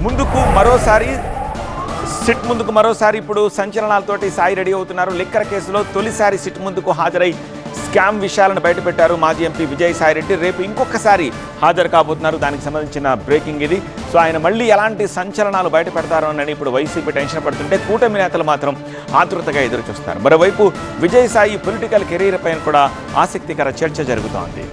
ముందుకు మరోసారి సిట్ ముందుకు మరోసారి ఇప్పుడు సంచలనాలతోటి సాయి రెడీ అవుతున్నారు. లిక్కర్ కేసులో తొలిసారి సిట్ ముందుకు హాజరై స్కామ్ విషయాలను బయటపెట్టారు మాజీ ఎంపీ విజయసాయి రెడ్డి. రేపు ఇంకొకసారి హాజరు కాబోతున్నారు. దానికి సంబంధించిన బ్రేకింగ్ ఇది. సో ఆయన మళ్ళీ ఎలాంటి సంచలనాలు బయట పెడతారో అని ఇప్పుడు వైసీపీ టెన్షన్ పడుతుంటే కూటమి నేతలు మాత్రం ఆతృతగా ఎదురు చూస్తారు. మరోవైపు విజయసాయి పొలిటికల్ కెరీర్ పైన కూడా ఆసక్తికర చర్చ జరుగుతోంది.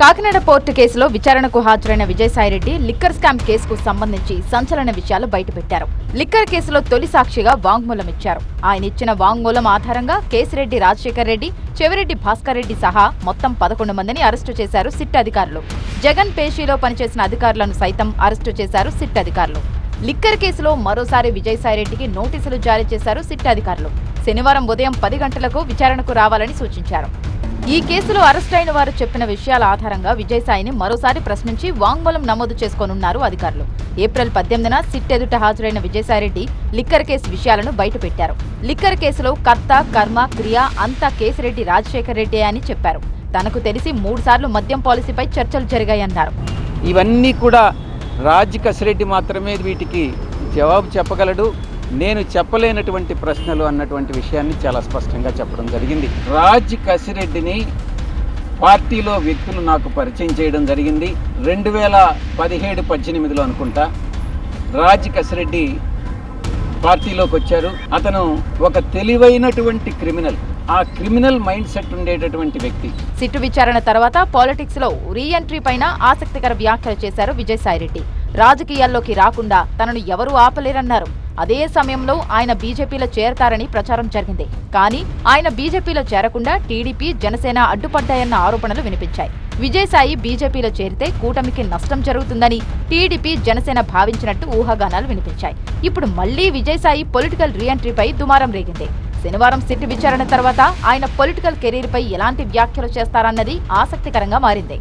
కాకినాడ పోర్టు కేసులో విచారణకు హాజరైన విజయసాయిరెడ్డి లిక్కర్ స్కామ్ కేసుకు సంబంధించి సంచలన విషయాలు బయటపెట్టారు. లిక్కర్ కేసులో తొలి సాక్షిగా వాంగ్మూలం ఇచ్చారు. ఆయన ఇచ్చిన వాంగ్మూలం ఆధారంగా కేసిరెడ్డి రాజశేఖర్ రెడ్డి, చెవిరెడ్డి భాస్కర్ రెడ్డి సహా మొత్తం 11 మందిని అరెస్టు చేశారు సిట్ అధికారులు. జగన్ పేషీలో పనిచేసిన అధికారులను సైతం అరెస్టు చేశారు సిట్ అధికారులు. లిక్కర్ కేసులో మరోసారి విజయసాయిరెడ్డికి నోటీసులు జారీ చేశారు సిట్ అధికారులు. శనివారం ఉదయం 10 గంటలకు విచారణకు రావాలని సూచించారు. ఈ కేసులో అరెస్టైన వారు చెప్పిన విషయాల ఆధారంగా విజయసాయిని మరోసారి ప్రశ్నించి వాంగ్మూలం నమోదు చేసుకోనున్నారు అధికారులు. ఏప్రిల్ 18న సిట్ ఎదుట హాజరైన విజయసాయిరెడ్డి లిక్కర్ కేసు విషయాలను బయటపెట్టారు. లిక్కర్ కేసులో కర్త, కర్మ, క్రియ అంతా కేసిరెడ్డి రాజశేఖర్ రెడ్డి అని చెప్పారు. తనకు తెలిసి 3 సార్లు మద్యం పాలసీపై చర్చలు జరిగాయన్నారు. ఇవన్నీ కూడా రాజ్ కసిరెడ్డి మాత్రమే వీటికి జవాబు చెప్పగలడు, నేను చెప్పలేనటువంటి ప్రశ్నలు అన్నటువంటి విషయాన్ని చాలా స్పష్టంగా చెప్పడం జరిగింది. రాజ్ కసిరెడ్డిని పార్టీలో వ్యక్తులు నాకు పరిచయం చేయడం జరిగింది. 2017-18లో అనుకుంటా రాజ్ కసిరెడ్డి పార్టీలోకి వచ్చారు. అతను ఒక తెలివైనటువంటి క్రిమినల్, ఆ క్రిమినల్ మైండ్ సెట్ ఉండేటటువంటి వ్యక్తి. సిట్టు విచారణ తర్వాత పాలిటిక్స్ లో రీ ఎంట్రీ పైన ఆసక్తికర వ్యాఖ్యలు చేశారు విజయసాయిరెడ్డి. రాజకీయాల్లోకి రాకుండా తనను ఎవరూ ఆపలేరన్నారు. అదే సమయంలో ఆయన బీజేపీలో చేరతారని ప్రచారం జరిగింది. కానీ ఆయన బీజేపీలో చేరకుండా టీడీపీ, జనసేన అడ్డుపడ్డాయన్న ఆరోపణలు వినిపించాయి. విజయసాయి బీజేపీలో చేరితే కూటమికి నష్టం జరుగుతుందని టీడీపీ, జనసేన భావించినట్టు ఊహాగానాలు వినిపించాయి. ఇప్పుడు మళ్లీ విజయసాయి పొలిటికల్ రీ ఎంట్రీపై దుమారం రేగింది. శనివారం సిట్ విచారణ తర్వాత ఆయన పొలిటికల్ కెరీర్ పై ఎలాంటి వ్యాఖ్యలు చేస్తారన్నది ఆసక్తికరంగా మారింది.